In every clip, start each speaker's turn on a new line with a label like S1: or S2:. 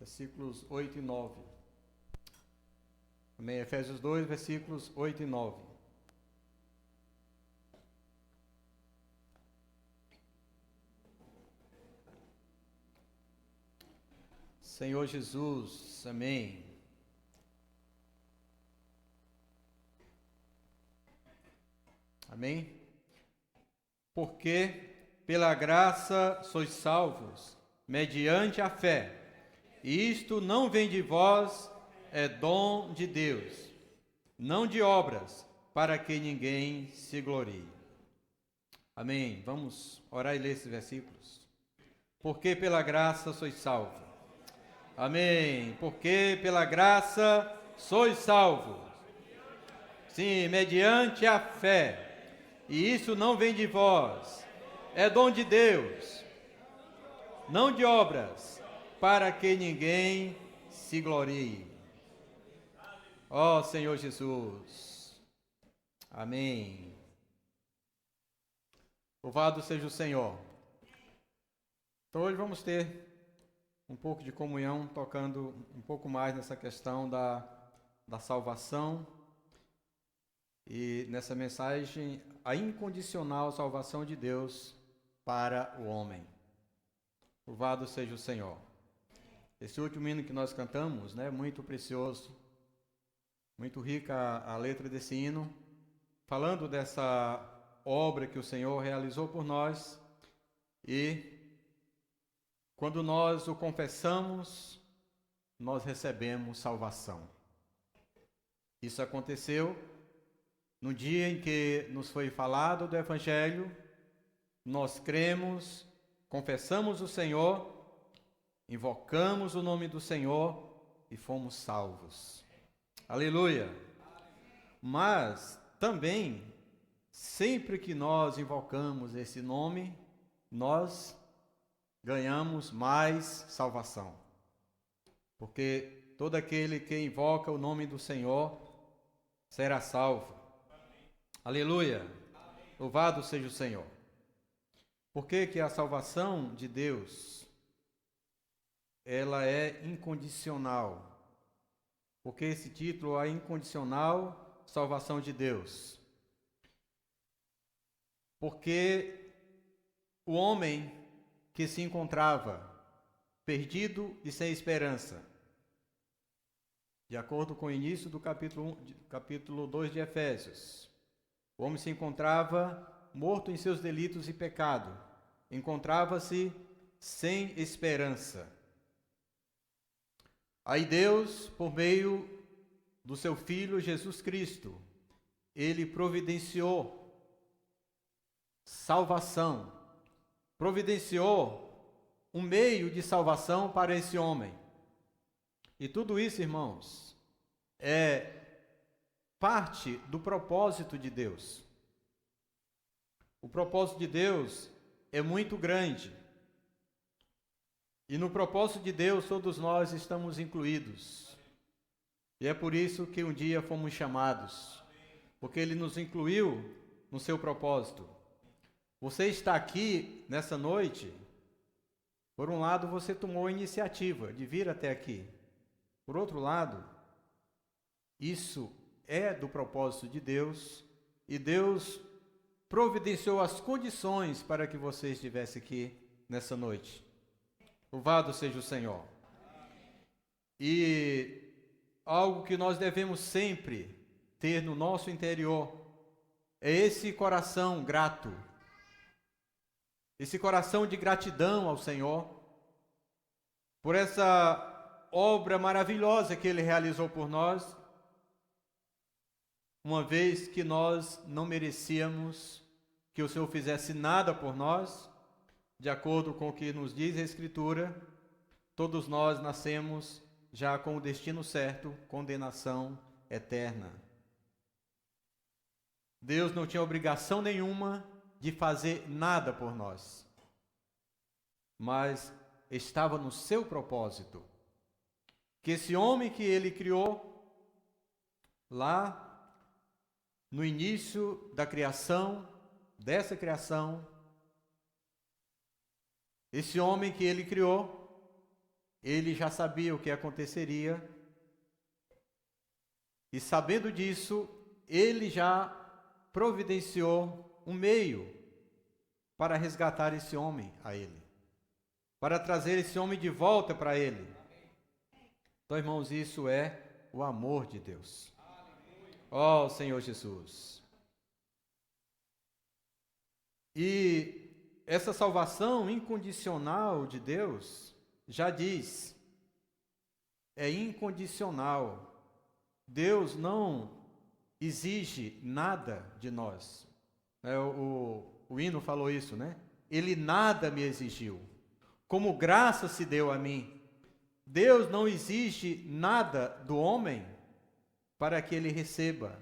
S1: versículos 8 e 9. Amém. Efésios 2, versículos 8 e 9. Senhor Jesus, amém. Amém. Porque pela graça sois salvos, mediante a fé. E isto não vem de vós, é dom de Deus, não de obras, para que ninguém se glorie. Amém. Vamos orar e ler esses versículos. Porque pela graça sois salvos. Amém. Porque pela graça sois salvos. Sim, mediante a fé. E isso não vem de vós, é dom de Deus, não de obras, para que ninguém se glorie. Ó Senhor Jesus. Amém. Louvado seja o Senhor. Então hoje vamos ter um pouco de comunhão, tocando um pouco mais nessa questão da salvação. E nessa mensagem, a incondicional salvação de Deus para o homem. Louvado seja o Senhor. Esse último hino que nós cantamos, muito precioso, muito rica a letra desse hino, falando dessa obra que o Senhor realizou por nós, e quando nós o confessamos, nós recebemos salvação. Isso aconteceu no dia em que nos foi falado do Evangelho. Nós cremos, confessamos o Senhor, invocamos o nome do Senhor e fomos salvos. Aleluia! Mas também, sempre que nós invocamos esse nome, nós ganhamos mais salvação. Porque todo aquele que invoca o nome do Senhor será salvo. Aleluia! Louvado seja o Senhor. Por que a salvação de Deus, ela é incondicional? Porque esse título, a incondicional salvação de Deus. Porque o homem que se encontrava perdido e sem esperança, de acordo com o início do capítulo 2 de Efésios, o homem se encontrava morto em seus delitos e pecado, encontrava-se sem esperança. Aí Deus, por meio do seu Filho Jesus Cristo, Ele providenciou salvação, providenciou um meio de salvação para esse homem. E tudo isso, irmãos, é parte do propósito de Deus. O propósito de Deus é muito grande. E no propósito de Deus todos nós estamos incluídos. E é por isso que um dia fomos chamados, porque Ele nos incluiu no seu propósito. Você está aqui nessa noite, por um lado você tomou a iniciativa de vir até aqui. Por outro lado, isso é do propósito de Deus, e Deus providenciou as condições para que você estivesse aqui nessa noite. Louvado seja o Senhor. E algo que nós devemos sempre ter no nosso interior é esse coração grato, esse coração de gratidão ao Senhor, por essa obra maravilhosa que Ele realizou por nós, uma vez que nós não merecíamos que o Senhor fizesse nada por nós. De acordo com o que nos diz a Escritura, todos nós nascemos já com o destino certo, condenação eterna. Deus não tinha obrigação nenhuma de fazer nada por nós, mas estava no seu propósito, que esse homem que Ele criou, lá no início da criação, dessa criação, esse homem que Ele criou, ele já sabia o que aconteceria, e sabendo disso, ele já providenciou um meio para resgatar esse homem a ele, para trazer esse homem de volta para ele. Então, irmãos, isso é o amor de Deus. Ó Senhor Jesus. E essa salvação incondicional de Deus, já diz, é incondicional. Deus não exige nada de nós. O hino falou isso, né? Ele nada me exigiu, como graça se deu a mim. Deus não exige nada do homem para que ele receba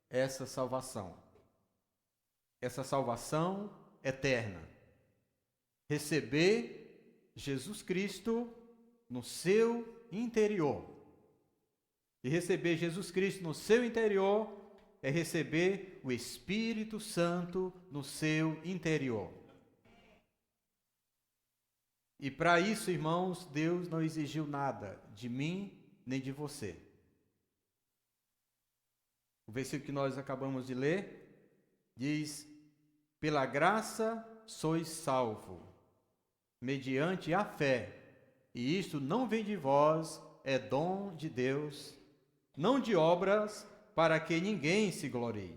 S1: essa salvação eterna. Receber Jesus Cristo no seu interior. E receber Jesus Cristo no seu interior é receber o Espírito Santo no seu interior. E para isso, irmãos, Deus não exigiu nada de mim nem de você. O versículo que nós acabamos de ler diz: pela graça sois salvo, mediante a fé, e isto não vem de vós, é dom de Deus, não de obras, para que ninguém se glorie.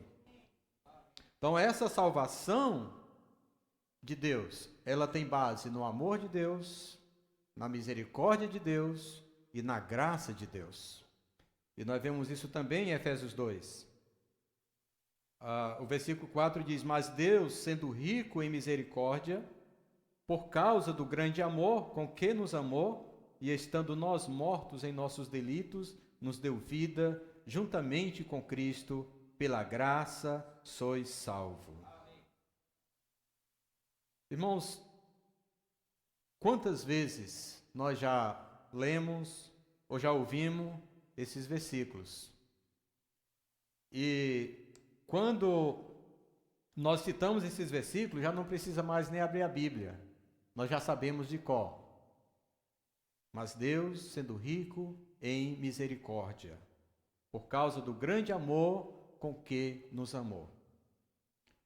S1: Então, essa salvação de Deus, ela tem base no amor de Deus, na misericórdia de Deus e na graça de Deus. E nós vemos isso também em Efésios 2. O versículo 4 diz: mas Deus, sendo rico em misericórdia, por causa do grande amor com que nos amou, e estando nós mortos em nossos delitos, nos deu vida, juntamente com Cristo, pela graça sois salvo. Irmãos, quantas vezes nós já lemos ou já ouvimos esses versículos? E quando nós citamos esses versículos, já não precisa mais nem abrir a Bíblia. Nós já sabemos de cor. Mas Deus, sendo rico em misericórdia, por causa do grande amor com que nos amou.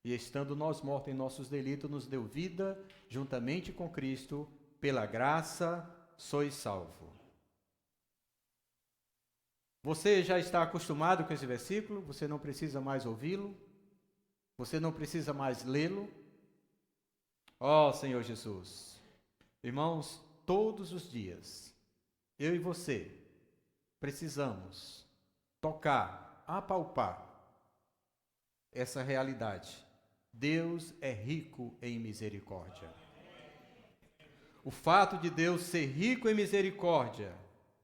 S1: E estando nós mortos em nossos delitos, nos deu vida, juntamente com Cristo, pela graça sois salvo. Você já está acostumado com esse versículo, você não precisa mais ouvi-lo, você não precisa mais lê-lo. Ó Senhor Jesus, irmãos, todos os dias, eu e você, precisamos tocar, apalpar essa realidade. Deus é rico em misericórdia. O fato de Deus ser rico em misericórdia,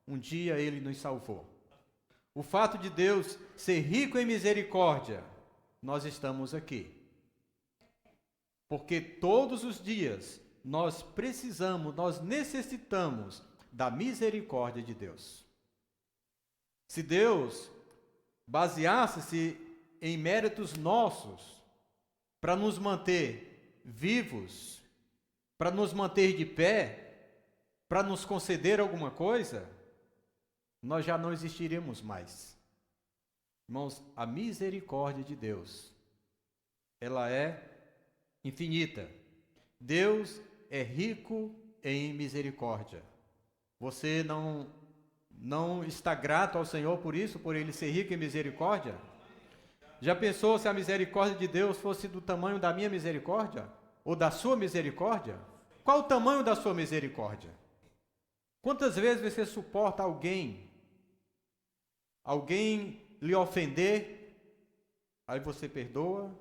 S1: um dia Ele nos salvou. O fato de Deus ser rico em misericórdia, nós estamos aqui. Porque todos os dias nós precisamos, nós necessitamos da misericórdia de Deus. Se Deus baseasse-se em méritos nossos para nos manter vivos, para nos manter de pé, para nos conceder alguma coisa, nós já não existiríamos mais. Irmãos, a misericórdia de Deus, ela é infinita. Deus é rico em misericórdia. Você não está grato ao Senhor por isso, por Ele ser rico em misericórdia? Já pensou se a misericórdia de Deus fosse do tamanho da minha misericórdia? Ou da sua misericórdia? Qual o tamanho da sua misericórdia? Quantas vezes você suporta alguém lhe ofender, aí você perdoa,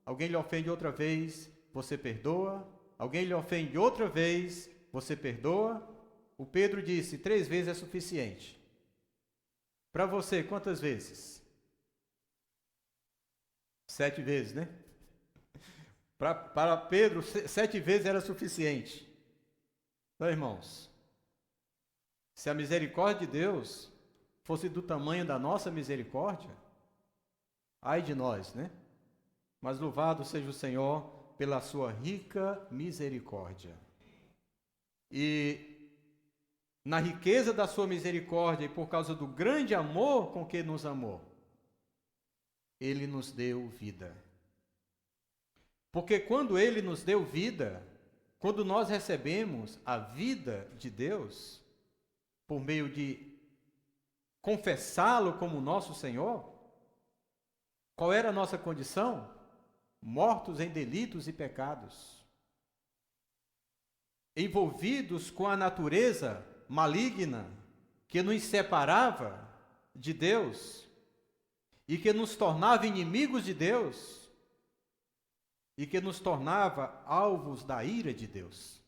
S1: alguém lhe ofende outra vez, você perdoa, alguém lhe ofende outra vez, você perdoa. O Pedro disse, 3 vezes é suficiente. Para você, quantas vezes? 7 vezes, né? Para Pedro, 7 vezes era suficiente. Então, irmãos, se a misericórdia de Deus fosse do tamanho da nossa misericórdia, ai de nós, né? Mas louvado seja o Senhor pela sua rica misericórdia. E na riqueza da sua misericórdia e por causa do grande amor com que nos amou, Ele nos deu vida. Porque quando Ele nos deu vida, quando nós recebemos a vida de Deus, por meio de confessá-lo como nosso Senhor, qual era a nossa condição? Mortos em delitos e pecados, envolvidos com a natureza maligna que nos separava de Deus e que nos tornava inimigos de Deus e que nos tornava alvos da ira de Deus.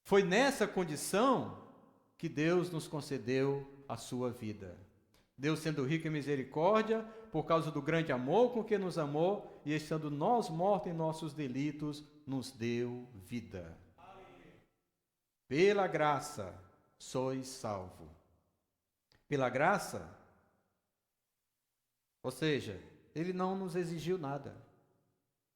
S1: Foi nessa condição que Deus nos concedeu a sua vida. Deus, sendo rico em misericórdia, por causa do grande amor com que nos amou, e estando nós mortos em nossos delitos, nos deu vida. Pela graça sois salvo. Pela graça, ou seja, Ele não nos exigiu nada.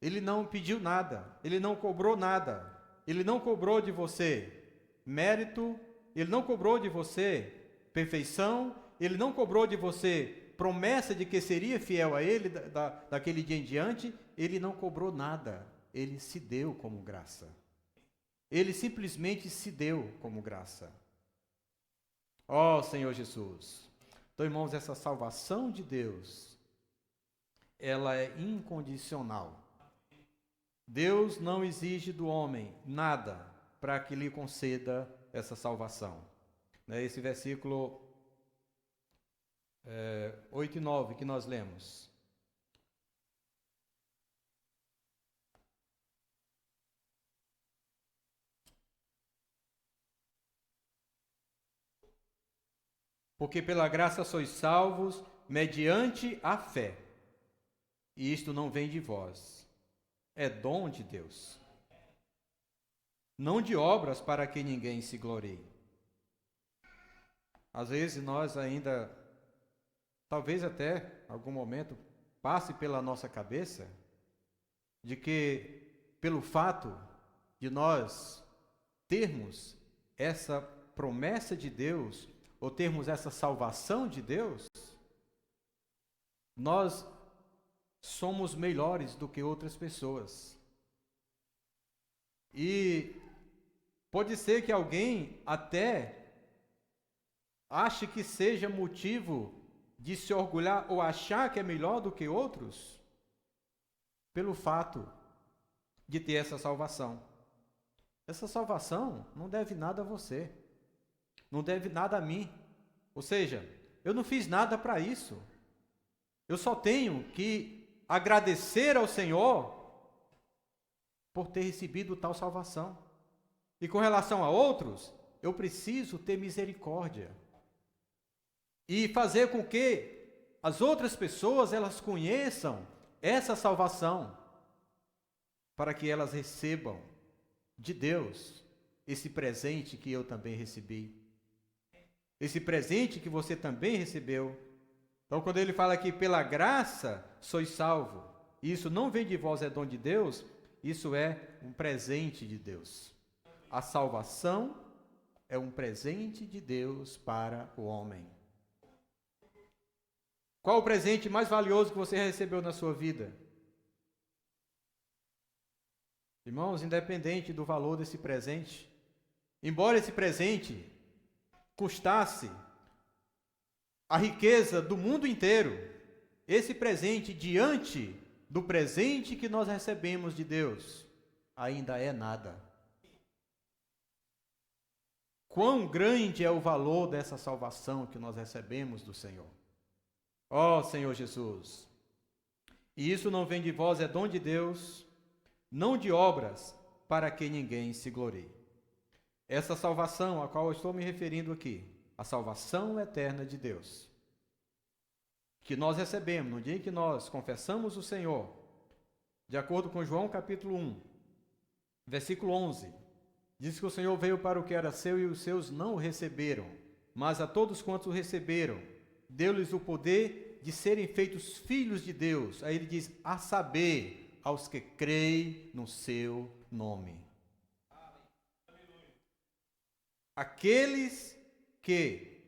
S1: Ele não pediu nada. Ele não cobrou nada. Ele não cobrou de você mérito. Ele não cobrou de você perfeição. Ele não cobrou de você promessa de que seria fiel a Ele daquele dia em diante. Ele não cobrou nada. Ele se deu como graça. Ele simplesmente se deu como graça. Ó Senhor Jesus. Então, irmãos, essa salvação de Deus, ela é incondicional. Deus não exige do homem nada para que lhe conceda essa salvação. Esse versículo 8 e 9 que nós lemos. Porque pela graça sois salvos mediante a fé. E isto não vem de vós, é dom de Deus. Não de obras para que ninguém se glorie. Às vezes nós ainda, talvez até algum momento, passe pela nossa cabeça de que pelo fato de nós termos essa promessa de Deus, ou termos essa salvação de Deus, nós somos melhores do que outras pessoas. E pode ser que alguém até ache que seja motivo de se orgulhar ou achar que é melhor do que outros, pelo fato de ter essa salvação. Essa salvação não deve nada a você, não deve nada a mim. Ou seja, eu não fiz nada para isso. Eu só tenho que agradecer ao Senhor por ter recebido tal salvação. E com relação a outros, eu preciso ter misericórdia e fazer com que as outras pessoas elas conheçam essa salvação, para que elas recebam de Deus esse presente que eu também recebi, esse presente que você também recebeu. Então, quando ele fala aqui, pela graça sois salvo, isso não vem de vós, é dom de Deus, isso é um presente de Deus. A salvação é um presente de Deus para o homem. Qual o presente mais valioso que você recebeu na sua vida? Irmãos, independente do valor desse presente, embora esse presente custasse a riqueza do mundo inteiro, esse presente, diante do presente que nós recebemos de Deus, ainda é nada. Quão grande é o valor dessa salvação que nós recebemos do Senhor. Ó Senhor Jesus, e isso não vem de vós, é dom de Deus, não de obras, para que ninguém se glorie. Essa salvação a qual eu estou me referindo aqui, a salvação eterna de Deus, que nós recebemos no dia em que nós confessamos o Senhor, de acordo com João capítulo 1, versículo 11, diz que o Senhor veio para o que era seu e os seus não o receberam, mas a todos quantos o receberam, deu-lhes o poder de serem feitos filhos de Deus. Aí ele diz, a saber, aos que creem no seu nome. Aqueles que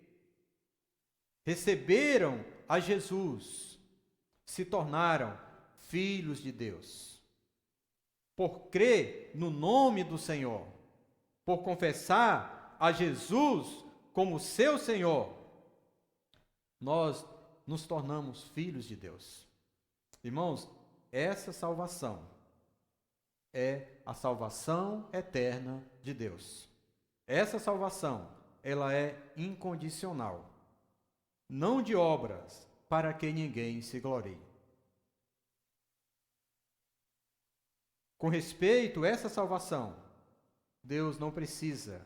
S1: receberam a Jesus se tornaram filhos de Deus. Por crer no nome do Senhor, por confessar a Jesus como seu Senhor, nós nos tornamos filhos de Deus. Irmãos, essa salvação é a salvação eterna de Deus. Essa salvação, ela é incondicional, não de obras, para que ninguém se glorie. Com respeito a essa salvação, Deus não precisa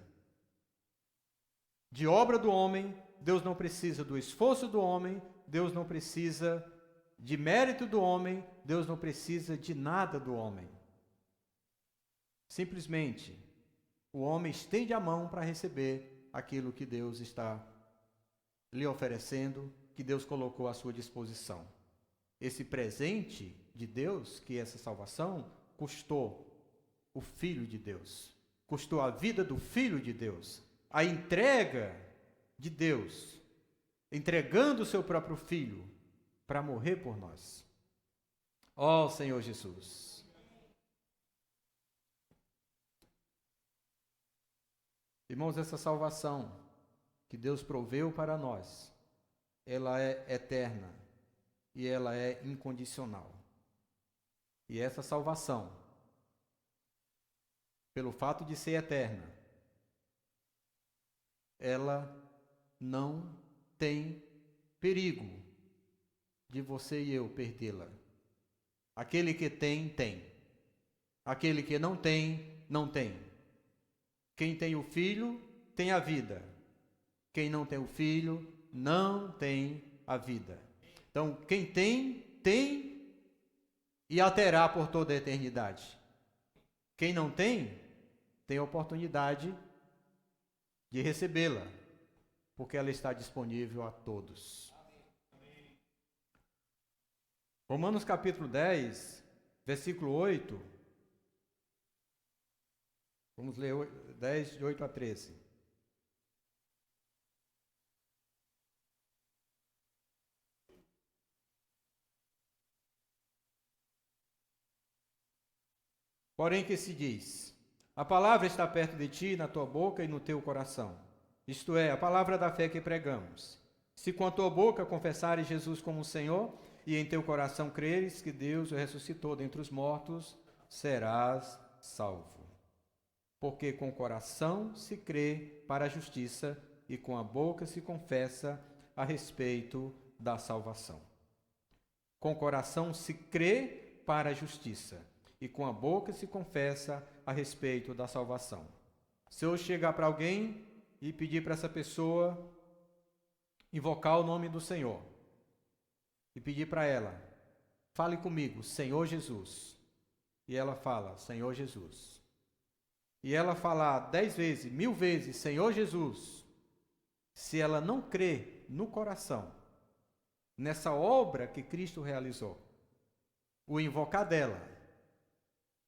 S1: de obra do homem, Deus não precisa do esforço do homem, Deus não precisa de mérito do homem, Deus não precisa de nada do homem. Simplesmente, o homem estende a mão para receber aquilo que Deus está lhe oferecendo, que Deus colocou à sua disposição. Esse presente de Deus, que é essa salvação, custou o Filho de Deus, custou a vida do Filho de Deus, a entrega de Deus, entregando o seu próprio Filho para morrer por nós. Ó Senhor Jesus! Irmãos, essa salvação que Deus proveu para nós, ela é eterna e ela é incondicional. E essa salvação, pelo fato de ser eterna, ela não tem perigo de você e eu perdê-la. Aquele que tem, tem. Aquele que não tem, não tem. Quem tem o Filho, tem a vida. Quem não tem o Filho, não tem a vida. Então, quem tem, tem e a terá por toda a eternidade. Quem não tem, tem a oportunidade de recebê-la, porque ela está disponível a todos. Romanos capítulo 10, versículo 8. Vamos ler 10, de 8 a 13. Porém que se diz, a palavra está perto de ti, na tua boca e no teu coração. Isto é, a palavra da fé que pregamos. Se com a tua boca confessares Jesus como Senhor, e em teu coração creres que Deus o ressuscitou dentre os mortos, serás salvo. Porque com o coração se crê para a justiça, e com a boca se confessa a respeito da salvação. Com o coração se crê para a justiça, e com a boca se confessa a respeito da salvação. Se eu chegar para alguém e pedir para essa pessoa invocar o nome do Senhor, e pedir para ela, fale comigo, Senhor Jesus. E ela fala, Senhor Jesus. E ela falar 10 vezes, 1000 vezes, Senhor Jesus. Se ela não crê no coração, nessa obra que Cristo realizou, o invocar dela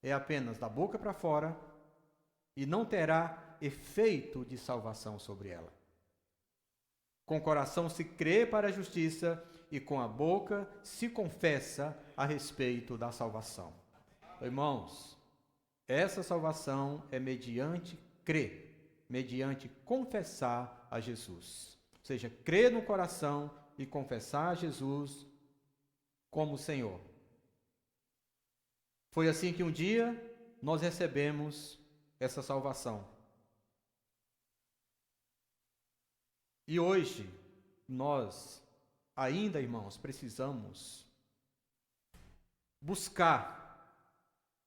S1: é apenas da boca para fora e não terá efeito de salvação sobre ela. Com o coração se crê para a justiça e com a boca se confessa a respeito da salvação. Irmãos, essa salvação é mediante crer, mediante confessar a Jesus. Ou seja, crer no coração e confessar a Jesus como Senhor. Foi assim que um dia nós recebemos essa salvação. E hoje nós ainda, irmãos, precisamos buscar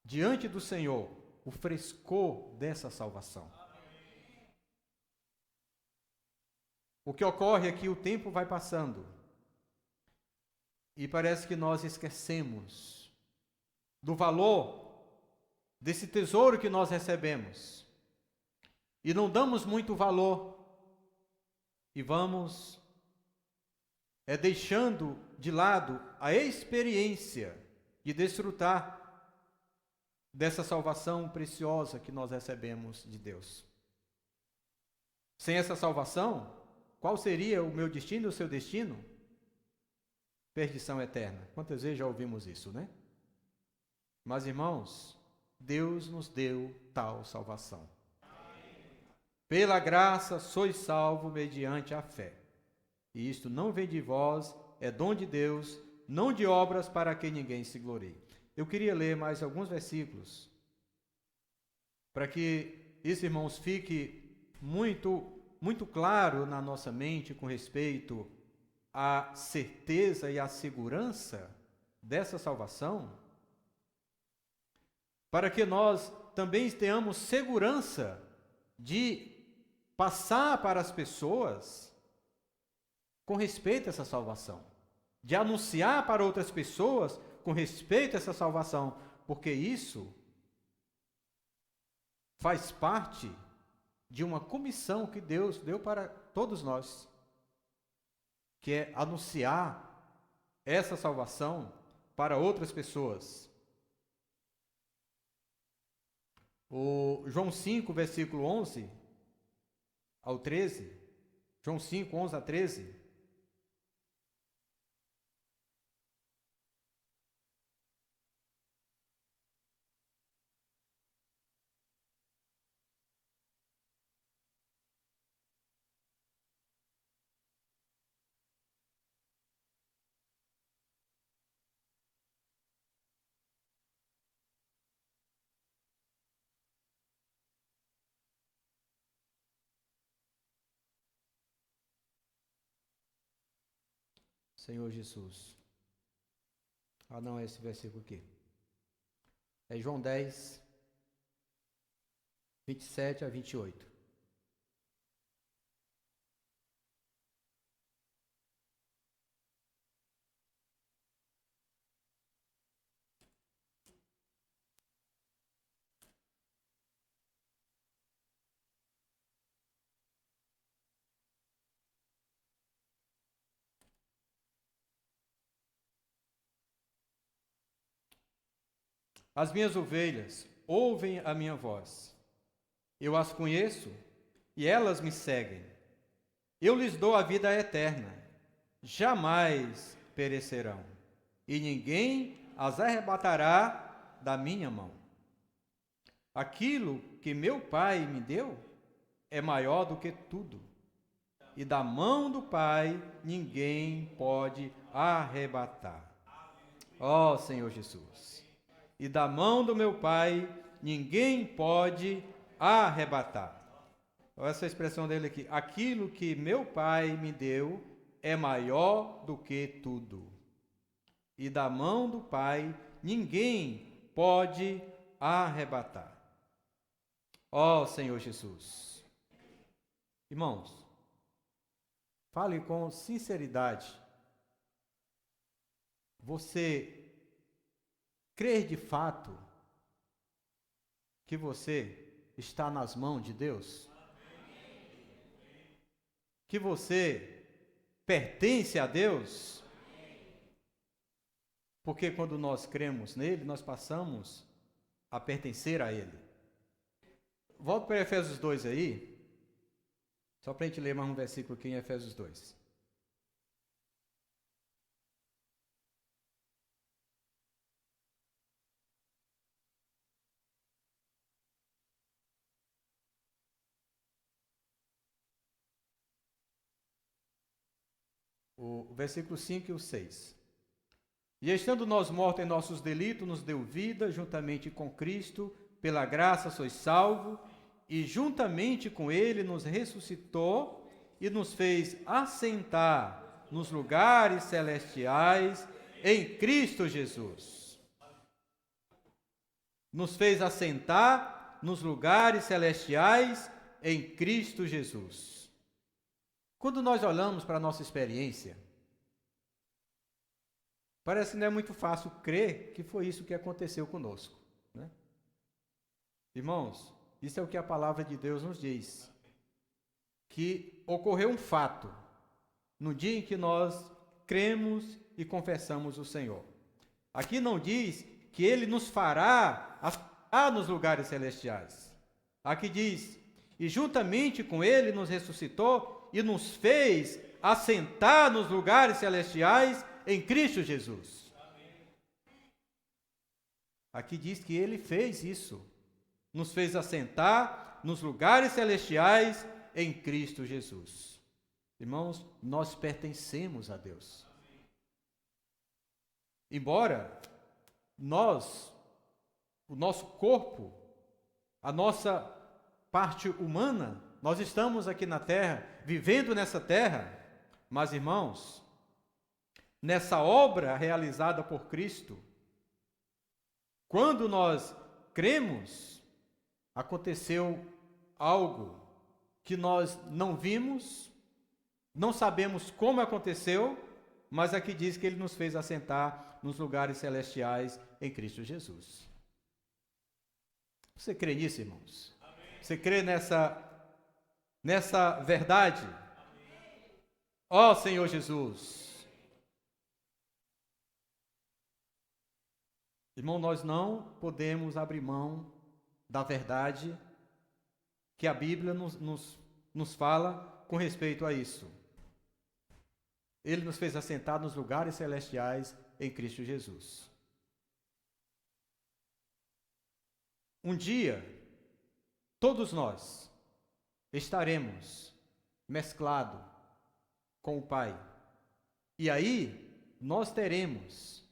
S1: diante do Senhor o frescor dessa salvação. O que ocorre é que o tempo vai passando e parece que nós esquecemos do valor desse tesouro que nós recebemos e não damos muito valor e vamos deixando de lado a experiência de desfrutar dessa salvação preciosa que nós recebemos de Deus. Sem essa salvação, qual seria o meu destino e o seu destino? Perdição eterna. Quantas vezes já ouvimos isso, né? Mas, irmãos, Deus nos deu tal salvação. Pela graça sois salvos mediante a fé. E isto não vem de vós, é dom de Deus, não de obras para que ninguém se glorie. Eu queria ler mais alguns versículos, para que isso, irmãos, fique muito claro na nossa mente com respeito à certeza e à segurança dessa salvação, para que nós também tenhamos segurança de passar para as pessoas com respeito a essa salvação, de anunciar para outras pessoas com respeito a essa salvação, porque isso faz parte de uma comissão que Deus deu para todos nós, que é anunciar essa salvação para outras pessoas. O João 5, versículo 11 ao 13, João 5, 11 a 13, Senhor Jesus. Ah, não é esse versículo aqui. É João 10, 27 a 28. As minhas ovelhas ouvem a minha voz. Eu as conheço e elas me seguem. Eu lhes dou a vida eterna. Jamais perecerão. E ninguém as arrebatará da minha mão. Aquilo que meu Pai me deu é maior do que tudo. E da mão do Pai ninguém pode arrebatar. Ó Senhor Jesus. E da mão do meu Pai ninguém pode arrebatar. Olha essa expressão dele aqui. Aquilo que meu Pai me deu é maior do que tudo. E da mão do Pai ninguém pode arrebatar. Ó Senhor Jesus. Irmãos, fale com sinceridade. Você crê de fato que você está nas mãos de Deus? Que você pertence a Deus? Porque quando nós cremos nele, nós passamos a pertencer a ele. Volto para Efésios 2 aí, só para a gente ler mais um versículo aqui em Efésios 2. O versículo 5 e o 6. E estando nós mortos em nossos delitos, nos deu vida juntamente com Cristo, pela graça sois salvos, e juntamente com ele nos ressuscitou e nos fez assentar nos lugares celestiais em Cristo Jesus. Nos fez assentar nos lugares celestiais em Cristo Jesus. Quando nós olhamos para a nossa experiência, parece que não é muito fácil crer que foi isso que aconteceu conosco, né? Irmãos, isso é o que a palavra de Deus nos diz, que ocorreu um fato no dia em que nós cremos e confessamos o Senhor. Aqui não diz que Ele nos fará assentar nos lugares celestiais. Aqui diz e juntamente com ele nos ressuscitou e nos fez assentar nos lugares celestiais em Cristo Jesus. Aqui diz que ele fez isso, nos fez assentar nos lugares celestiais em Cristo Jesus. Irmãos, nós pertencemos a Deus. Embora o nosso corpo, a nossa parte humana, nós estamos aqui na terra, vivendo nessa terra, mas irmãos, nessa obra realizada por Cristo, quando nós cremos, aconteceu algo que nós não vimos, não sabemos como aconteceu, mas aqui diz que ele nos fez assentar nos lugares celestiais em Cristo Jesus. Você crê nisso, irmãos? Amém. Você crê nessa verdade? Ó Senhor Jesus. Irmão, nós não podemos abrir mão da verdade que a Bíblia nos fala com respeito a isso. Ele nos fez assentar nos lugares celestiais em Cristo Jesus. Um dia, todos nós estaremos mesclados com o Pai. E aí, nós teremos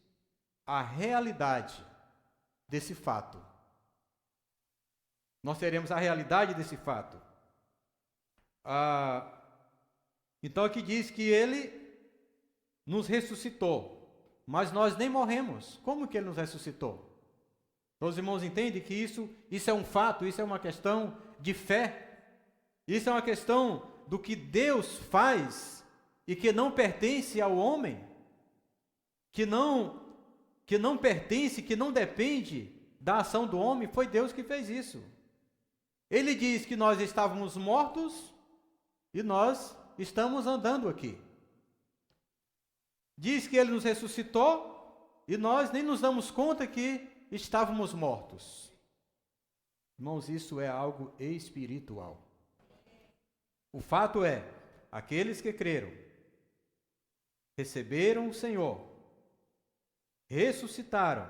S1: a realidade desse fato. Nós teremos a realidade desse fato. Então aqui diz que ele nos ressuscitou, mas nós nem morremos. Como que ele nos ressuscitou? Os irmãos entendem que isso é um fato, isso é uma questão de fé. Isso é uma questão do que Deus faz e que não pertence ao homem, que não pertence, que não depende da ação do homem. Foi Deus que fez isso. Ele diz que nós estávamos mortos e nós estamos andando aqui. Diz que ele nos ressuscitou e nós nem nos damos conta que estávamos mortos. Irmãos, isso é algo espiritual. O fato é, aqueles que creram, receberam o Senhor, ressuscitaram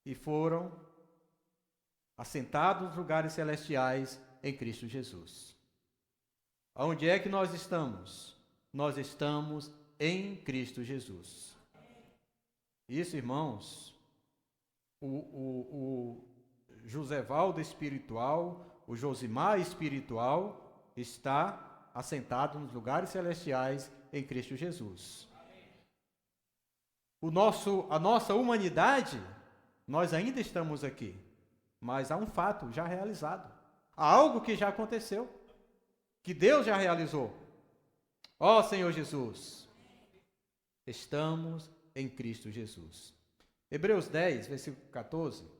S1: e foram assentados nos lugares celestiais em Cristo Jesus. Aonde é que nós estamos? Nós estamos em Cristo Jesus. Isso, irmãos, o Josevaldo espiritual, o Josimar espiritual, está assentado nos lugares celestiais em Cristo Jesus. A nossa humanidade, nós ainda estamos aqui, mas há um fato já realizado. Há algo que já aconteceu, que Deus já realizou. Ó Senhor Jesus, estamos em Cristo Jesus. Hebreus 10, versículo 14.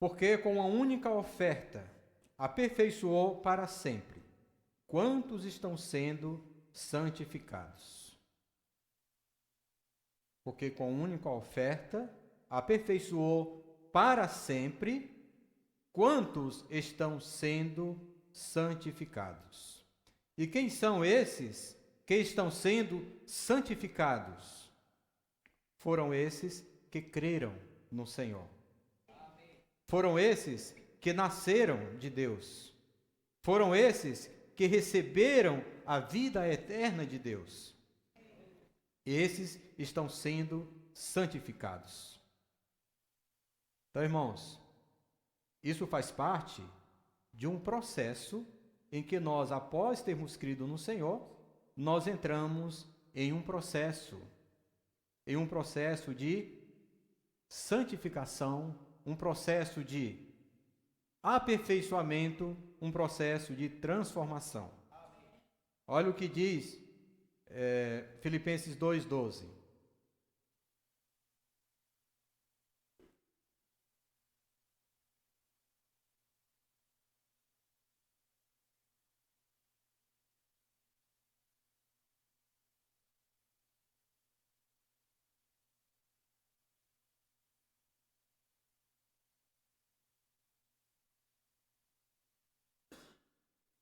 S1: Porque com a única oferta aperfeiçoou para sempre quantos estão sendo santificados. Porque com a única oferta aperfeiçoou para sempre quantos estão sendo santificados. E quem são esses que estão sendo santificados? Foram esses que creram no Senhor. Foram esses que nasceram de Deus. Foram esses que receberam a vida eterna de Deus. Esses estão sendo santificados. Então, irmãos, isso faz parte de um processo em que nós, após termos crido no Senhor, nós entramos em um processo de santificação, um processo de aperfeiçoamento, um processo de transformação. Olha o que diz Filipenses 2,12.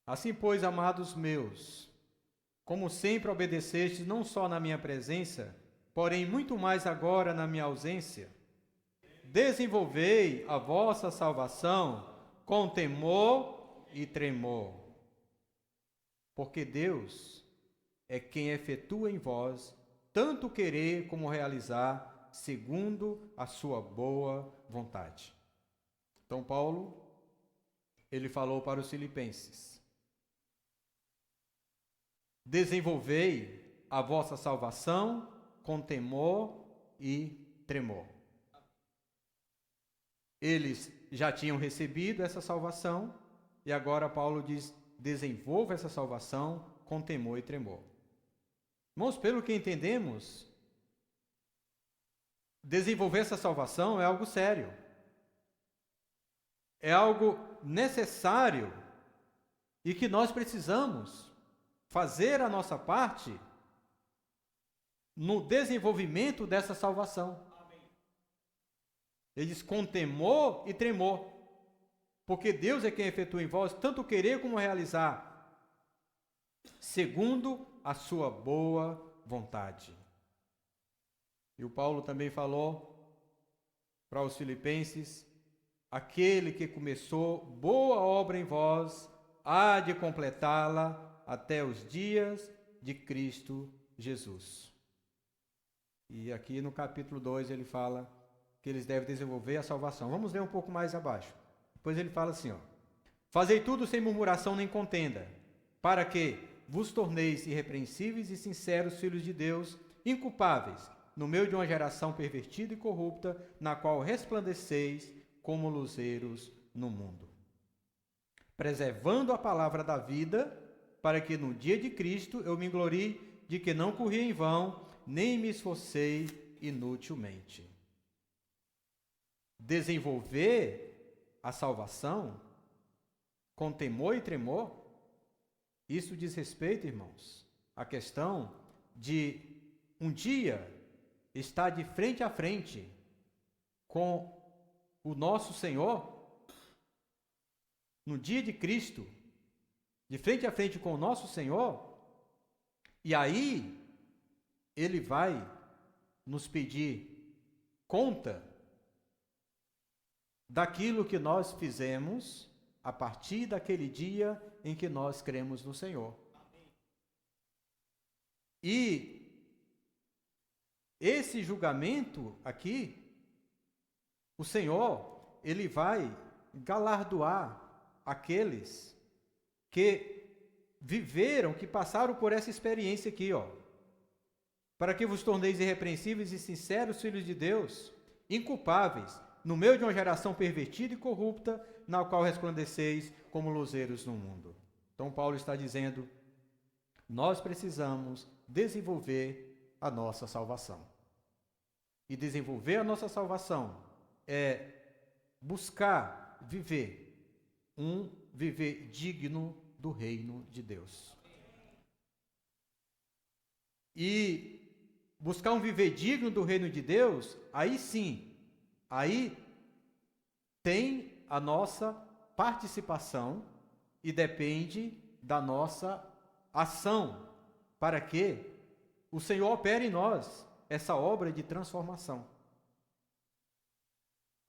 S1: Assim, pois, amados meus, como sempre obedecestes, não só na minha presença, porém muito mais agora na minha ausência, desenvolvei a vossa salvação com temor e tremor, porque Deus é quem efetua em vós tanto querer como realizar, segundo a sua boa vontade. Então, Paulo, ele falou para os filipenses: desenvolvei a vossa salvação com temor e tremor. Eles já tinham recebido essa salvação e agora Paulo diz: desenvolva essa salvação com temor e tremor. Irmãos, pelo que entendemos, desenvolver essa salvação é algo sério. É algo necessário e que nós precisamos fazer a nossa parte no desenvolvimento dessa salvação. Ele diz com temor e tremor, porque Deus é quem efetua em vós tanto querer como realizar, segundo a sua boa vontade. E o Paulo também falou para os filipenses: aquele que começou boa obra em vós, há de completá-la até os dias de Cristo Jesus. E aqui no capítulo 2 ele fala que eles devem desenvolver a salvação. Vamos ler um pouco mais abaixo. Depois ele fala assim, fazei tudo sem murmuração nem contenda, para que vos torneis irrepreensíveis e sinceros filhos de Deus, inculpáveis, no meio de uma geração pervertida e corrupta, na qual resplandeceis como luzeiros no mundo, preservando a palavra da vida, para que no dia de Cristo eu me glorie de que não corri em vão, nem me esforcei inutilmente. Desenvolver a salvação com temor e tremor, isso diz respeito, irmãos, à questão de um dia estar de frente a frente com o nosso Senhor, no dia de Cristo, de frente a frente com o nosso Senhor, e aí Ele vai nos pedir conta daquilo que nós fizemos a partir daquele dia em que nós cremos no Senhor. E esse julgamento aqui, o Senhor, Ele vai galardoar aqueles que viveram, que passaram por essa experiência aqui, para que vos torneis irrepreensíveis e sinceros filhos de Deus, inculpáveis, no meio de uma geração pervertida e corrupta, na qual resplandeceis como luzeiros no mundo. Então Paulo está dizendo, nós precisamos desenvolver a nossa salvação. E desenvolver a nossa salvação é buscar viver um viver digno do reino de Deus. E buscar um viver digno do reino de Deus, aí sim, aí tem a nossa participação e depende da nossa ação para que o Senhor opere em nós essa obra de transformação.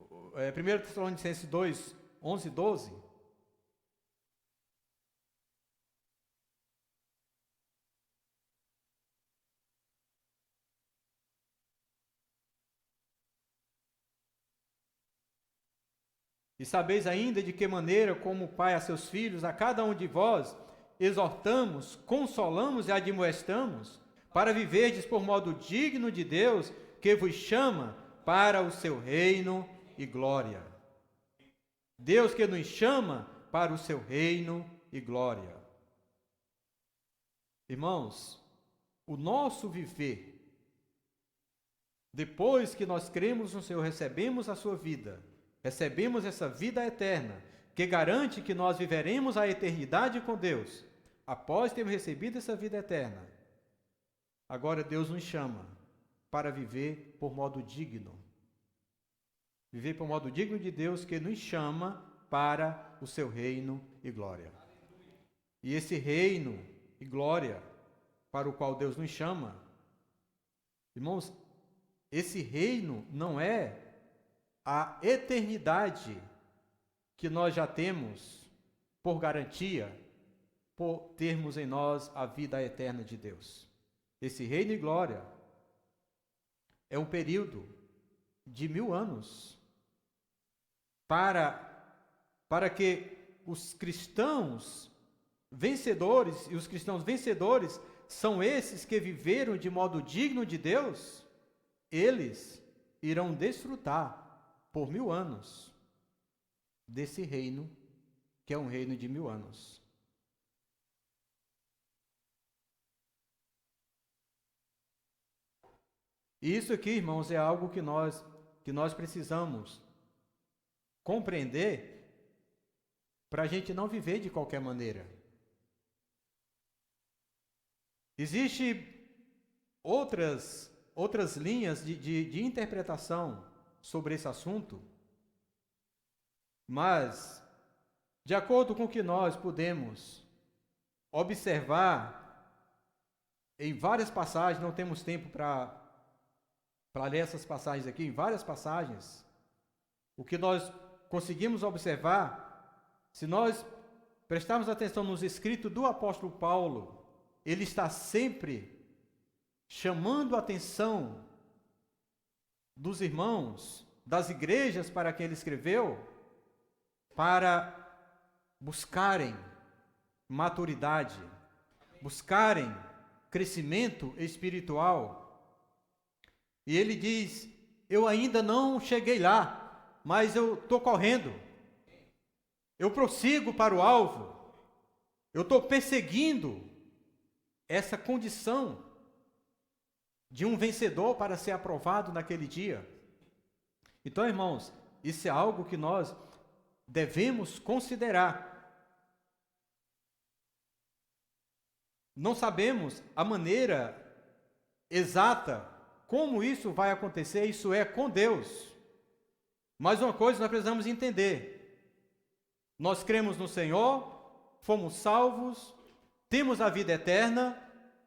S1: 1 Tessalonicenses 2, 11 e 12. E sabeis ainda de que maneira, como o Pai a seus filhos, a cada um de vós, exortamos, consolamos e admoestamos, para viverdes por modo digno de Deus, que vos chama para o seu reino e glória. Deus que nos chama para o seu reino e glória. Irmãos, o nosso viver, depois que nós cremos no Senhor, recebemos a sua vida, recebemos essa vida eterna, que garante que nós viveremos a eternidade com Deus, após termos recebido essa vida eterna. Agora Deus nos chama para viver por modo digno. Viver por modo digno de Deus, que nos chama para o seu reino e glória. E esse reino e glória para o qual Deus nos chama, irmãos, esse reino não é a eternidade que nós já temos por garantia, por termos em nós a vida eterna de Deus. Esse reino e glória é um período de 1000 anos para que os cristãos vencedores, e os cristãos vencedores são esses que viveram de modo digno de Deus, eles irão desfrutar por 1000 anos desse reino, que é um reino de 1000 anos. E isso aqui, irmãos, é algo que nós precisamos compreender para a gente não viver de qualquer maneira. Existem outras linhas de interpretação sobre esse assunto, mas, de acordo com o que nós podemos observar em várias passagens, não temos tempo para ler essas passagens aqui, em várias passagens, o que nós conseguimos observar, se nós prestarmos atenção nos escritos do apóstolo Paulo, ele está sempre chamando a atenção dos irmãos, das igrejas para quem ele escreveu, para buscarem maturidade, buscarem crescimento espiritual. E ele diz: eu ainda não cheguei lá, mas eu estou correndo, eu prossigo para o alvo, eu estou perseguindo essa condição de um vencedor para ser aprovado naquele dia. Então, irmãos, isso é algo que nós devemos considerar. Não sabemos a maneira exata como isso vai acontecer, isso é com Deus. Mas uma coisa nós precisamos entender: nós cremos no Senhor, fomos salvos, temos a vida eterna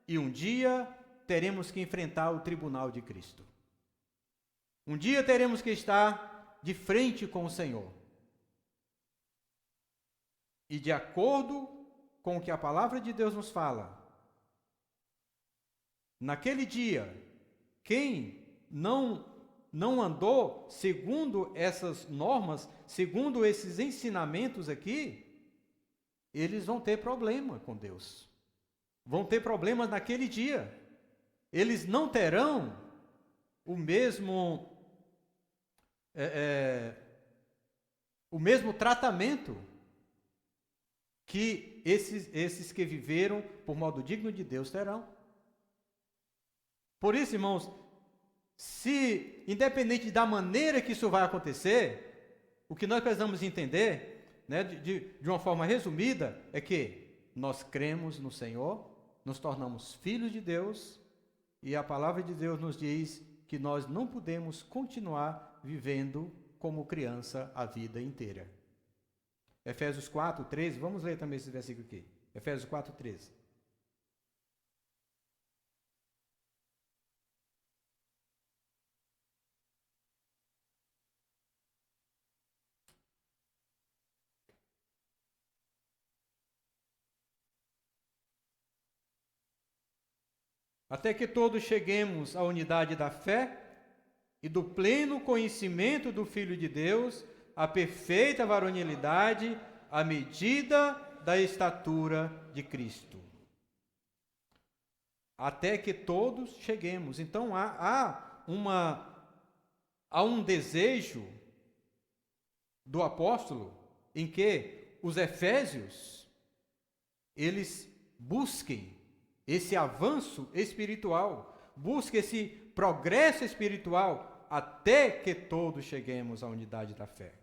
S1: e um dia teremos que enfrentar o tribunal de Cristo. Um dia teremos que estar de frente com o Senhor. E de acordo com o que a palavra de Deus nos fala, naquele dia, quem não andou segundo essas normas, segundo esses ensinamentos aqui, eles vão ter problema com Deus. Vão ter problemas naquele dia. Eles não terão o mesmo tratamento que esses que viveram por modo digno de Deus terão. Por isso, irmãos, se, independente da maneira que isso vai acontecer, o que nós precisamos entender, né, de uma forma resumida, é que nós cremos no Senhor, nos tornamos filhos de Deus, e a palavra de Deus nos diz que nós não podemos continuar vivendo como criança a vida inteira. Efésios 4, 13, vamos ler também esse versículo aqui. Efésios 4, 13. Até que todos cheguemos à unidade da fé e do pleno conhecimento do Filho de Deus, à perfeita varonilidade, à medida da estatura de Cristo. Até que todos cheguemos. Então há um desejo do apóstolo em que os efésios, eles busquem esse avanço espiritual, busque esse progresso espiritual, até que todos cheguemos à unidade da fé.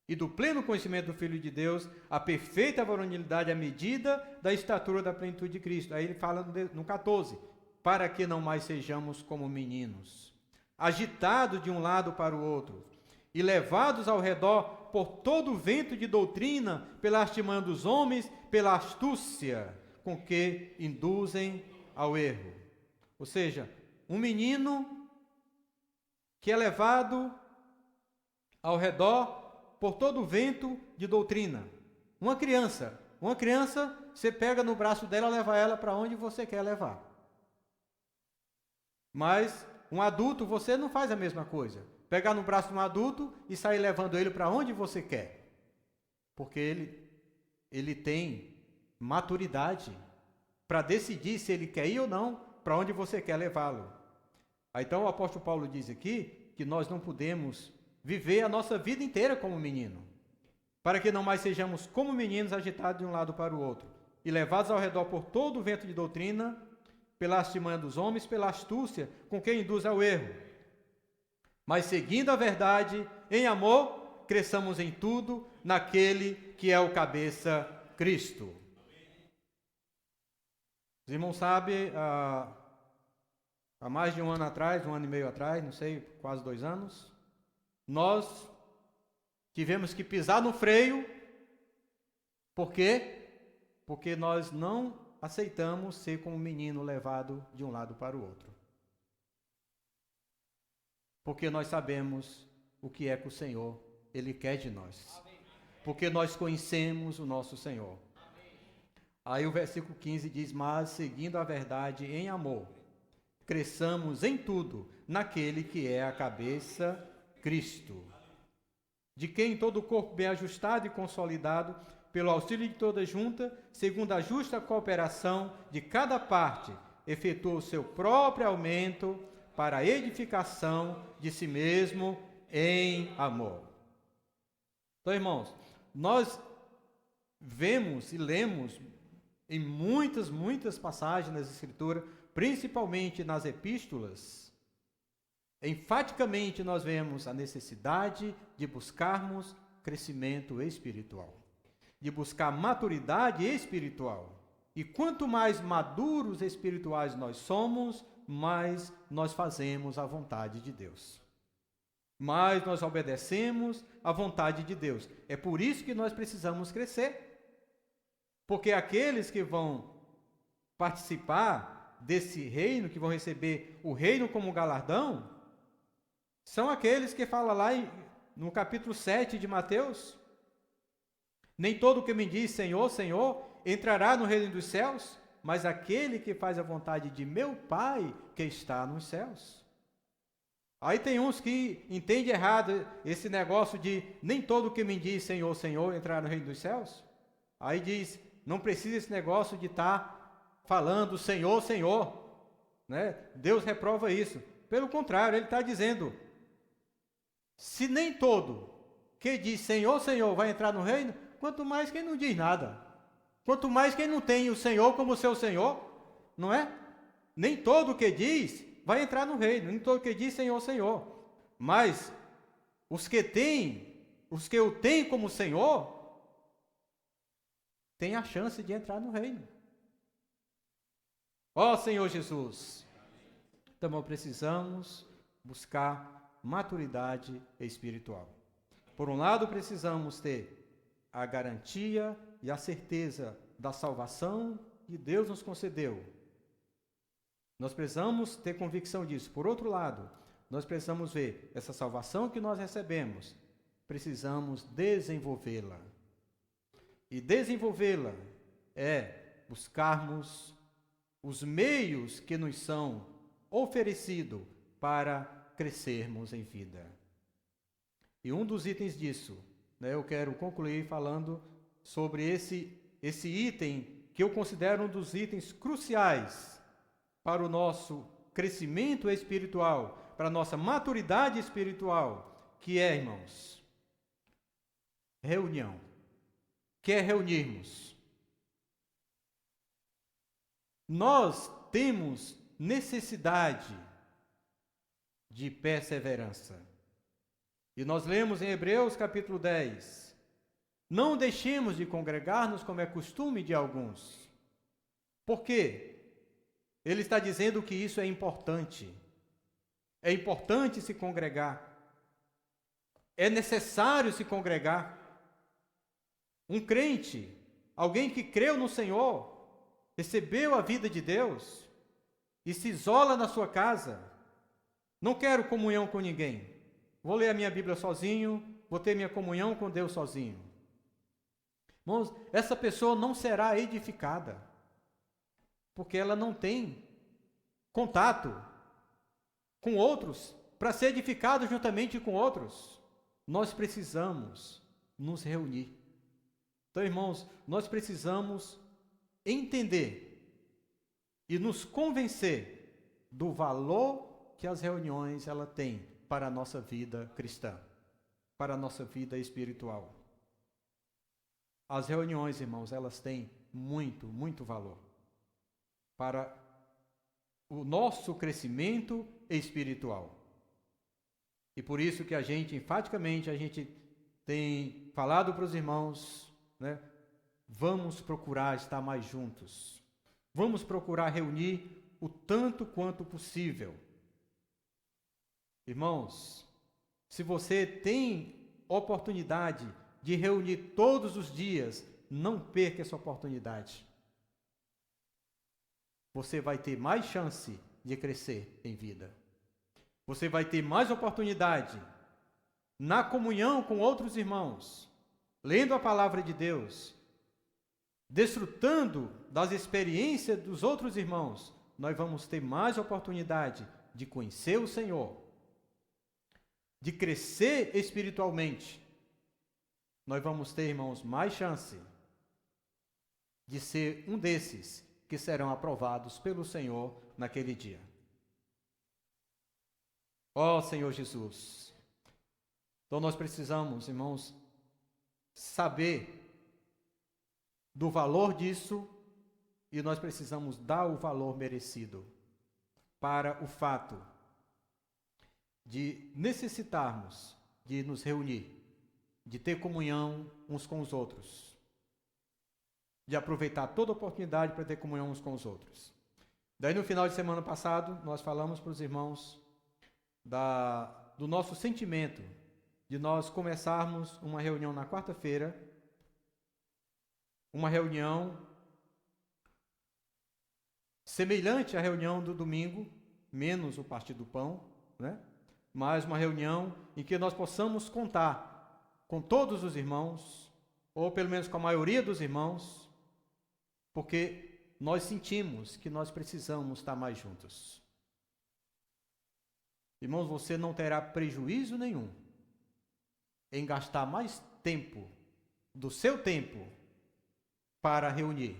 S1: E do pleno conhecimento do Filho de Deus, a perfeita varonilidade à medida da estatura da plenitude de Cristo. Aí ele fala no 14, para que não mais sejamos como meninos, agitados de um lado para o outro, e levados ao redor por todo o vento de doutrina, pela artimanha dos homens, pela astúcia com que induzem ao erro. Ou seja, um menino que é levado ao redor por todo o vento de doutrina. Uma criança, você pega no braço dela e leva ela para onde você quer levar. Mas um adulto, você não faz a mesma coisa. Pegar no braço de um adulto e sair levando ele para onde você quer. Porque ele tem maturidade para decidir se ele quer ir ou não, para onde você quer levá-lo. Então o apóstolo Paulo diz aqui que nós não podemos viver a nossa vida inteira como menino, para que não mais sejamos como meninos agitados de um lado para o outro, e levados ao redor por todo o vento de doutrina, pela artimanha dos homens, pela astúcia com que induz ao erro. Mas seguindo a verdade, em amor, cresçamos em tudo naquele que é o cabeça, Cristo. Os irmãos sabem, há mais de um ano atrás, 1 ano e meio atrás, não sei, quase 2 anos, nós tivemos que pisar no freio. Por quê? Porque nós não aceitamos ser como um menino levado de um lado para o outro. Porque nós sabemos o que é que o Senhor, Ele quer de nós. Porque nós conhecemos o nosso Senhor. Aí o versículo 15 diz: mas seguindo a verdade em amor, cresçamos em tudo naquele que é a cabeça, Cristo, de quem todo o corpo bem ajustado e consolidado, pelo auxílio de toda junta, segundo a justa cooperação de cada parte, efetua o seu próprio aumento para a edificação de si mesmo em amor. Então, irmãos, nós vemos e lemos em muitas passagens das Escrituras, principalmente nas epístolas, enfaticamente nós vemos a necessidade de buscarmos crescimento espiritual, de buscar maturidade espiritual. E quanto mais maduros espirituais nós somos, mais nós fazemos a vontade de Deus. Mais nós obedecemos à vontade de Deus. É por isso que nós precisamos crescer. Porque aqueles que vão participar desse reino, que vão receber o reino como galardão, são aqueles que fala lá no capítulo 7 de Mateus: nem todo que me diz Senhor, Senhor, entrará no reino dos céus, mas aquele que faz a vontade de meu Pai que está nos céus. Aí tem uns que entendem errado esse negócio de nem todo que me diz Senhor, Senhor, entrará no reino dos céus. Aí diz: não precisa esse negócio de estar falando Senhor, Senhor, né? Deus reprova isso. Pelo contrário, Ele está dizendo: se nem todo que diz Senhor, Senhor vai entrar no reino, quanto mais quem não diz nada. Quanto mais quem não tem o Senhor como seu Senhor, não é? Nem todo que diz vai entrar no reino, nem todo que diz Senhor, Senhor. Mas os que o têm como Senhor, têm a chance de entrar no reino. Ó Senhor Jesus, então nós precisamos buscar maturidade espiritual. Por um lado, precisamos ter a garantia e a certeza da salvação que Deus nos concedeu. Nós precisamos ter convicção disso. Por outro lado, nós precisamos ver essa salvação que nós recebemos, precisamos desenvolvê-la. E desenvolvê-la é buscarmos os meios que nos são oferecidos para crescermos em vida. E um dos itens disso, eu quero concluir falando sobre esse item que eu considero um dos itens cruciais para o nosso crescimento espiritual, para a nossa maturidade espiritual, que é, irmãos, reunião. Que é reunirmos. Nós temos necessidade de perseverança. E nós lemos em Hebreus capítulo 10: não deixemos de congregar-nos como é costume de alguns. Por quê? Ele está dizendo que isso é importante. É importante se congregar. É necessário se congregar. Um crente, alguém que creu no Senhor, recebeu a vida de Deus e se isola na sua casa. Não quero comunhão com ninguém. Vou ler a minha Bíblia sozinho, vou ter minha comunhão com Deus sozinho. Irmãos, essa pessoa não será edificada, porque ela não tem contato com outros para ser edificado juntamente com outros. Nós precisamos nos reunir. Então, irmãos, nós precisamos entender e nos convencer do valor que as reuniões ela têm para a nossa vida cristã, para a nossa vida espiritual. As reuniões, irmãos, elas têm muito, muito valor para o nosso crescimento espiritual. E por isso que enfaticamente, a gente tem falado para os irmãos, né? Vamos procurar estar mais juntos. Vamos procurar reunir o tanto quanto possível. Irmãos, se você tem oportunidade de reunir todos os dias, não perca essa oportunidade. Você vai ter mais chance de crescer em vida. Você vai ter mais oportunidade na comunhão com outros irmãos, lendo a palavra de Deus, desfrutando das experiências dos outros irmãos. Nós vamos ter mais oportunidade de conhecer o Senhor, de crescer espiritualmente. Nós vamos ter, irmãos, mais chance de ser um desses que serão aprovados pelo Senhor naquele dia. Ó Senhor Jesus! Então nós precisamos, irmãos, saber do valor disso e nós precisamos dar o valor merecido para o fato de necessitarmos de nos reunir, de ter comunhão uns com os outros, de aproveitar toda oportunidade para ter comunhão uns com os outros. Daí no final de semana passado, nós falamos para os irmãos do nosso sentimento de nós começarmos uma reunião na quarta-feira, uma reunião semelhante à reunião do domingo, menos o partir do pão, né? Mas uma reunião em que nós possamos contar com todos os irmãos, ou pelo menos com a maioria dos irmãos, porque nós sentimos que nós precisamos estar mais juntos. Irmãos, você não terá prejuízo nenhum em gastar mais tempo do seu tempo para reunir,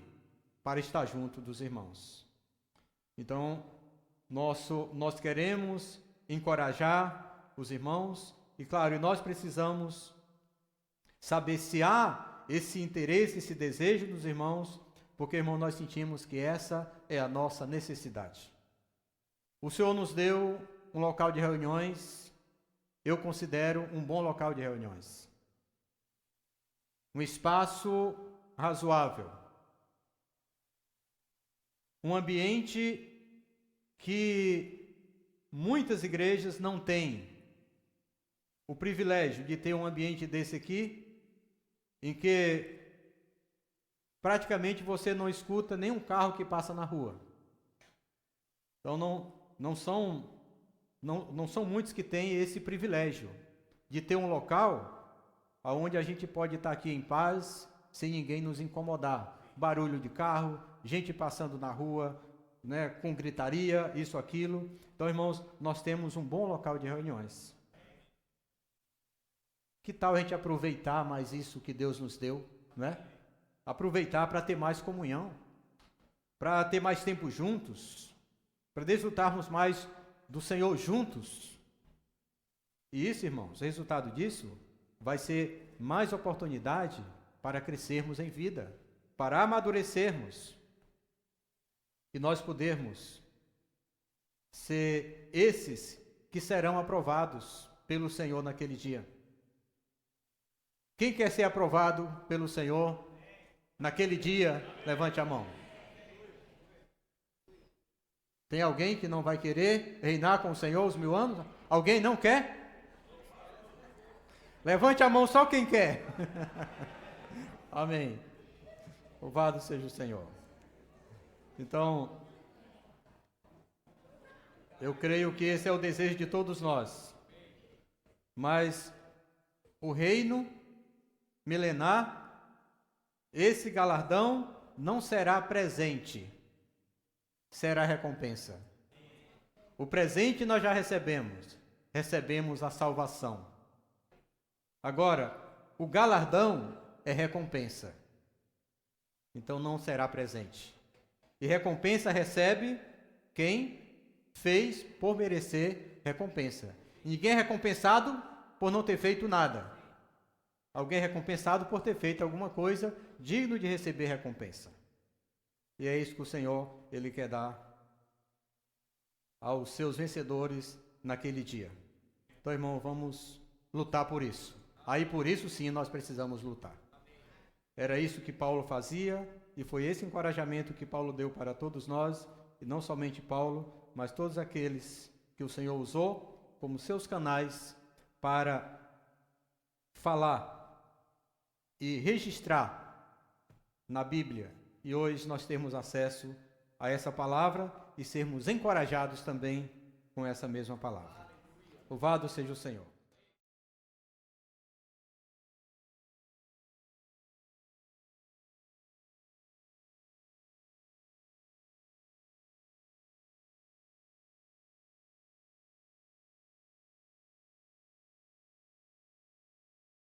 S1: para estar junto dos irmãos. Então, nós queremos encorajar os irmãos e, claro, nós precisamos saber se há esse interesse, esse desejo dos irmãos, porque, irmão, nós sentimos que essa é a nossa necessidade. O Senhor nos deu um local de reuniões, eu considero um bom local de reuniões. Um espaço razoável. Um ambiente que muitas igrejas não têm o privilégio de ter um ambiente desse aqui, em que praticamente você não escuta nenhum carro que passa na rua. Então não são muitos que têm esse privilégio de ter um local onde a gente pode estar aqui em paz, sem ninguém nos incomodar. Barulho de carro, gente passando na rua, né, com gritaria, isso, aquilo. Então, irmãos, nós temos um bom local de reuniões. Que tal a gente aproveitar mais isso que Deus nos deu, né? Aproveitar para ter mais comunhão, para ter mais tempo juntos, para desfrutarmos mais do Senhor juntos. E isso, irmãos, o resultado disso vai ser mais oportunidade para crescermos em vida, para amadurecermos e nós podermos ser esses que serão aprovados pelo Senhor naquele dia. Quem quer ser aprovado pelo Senhor naquele dia, levante a mão. Tem alguém que não vai querer reinar com o Senhor os 1000 anos? Alguém não quer? Levante a mão só quem quer. Amém. Louvado seja o Senhor. Então, eu creio que esse é o desejo de todos nós. Mas o reino milenar, esse galardão não será presente, será recompensa. O presente nós já recebemos a salvação. Agora, o galardão é recompensa. Então não será presente. E recompensa recebe quem fez por merecer recompensa. Ninguém é recompensado por não ter feito nada. Alguém é recompensado por ter feito alguma coisa digno de receber recompensa. E é isso que o Senhor, Ele quer dar aos seus vencedores naquele dia. Então, irmão, vamos lutar por isso. Aí, por isso, sim, nós precisamos lutar. Era isso que Paulo fazia, e foi esse encorajamento que Paulo deu para todos nós, e não somente Paulo, mas todos aqueles que o Senhor usou como seus canais para falar e registrar na Bíblia. E hoje nós temos acesso a essa palavra e sermos encorajados também com essa mesma palavra. Louvado seja o Senhor.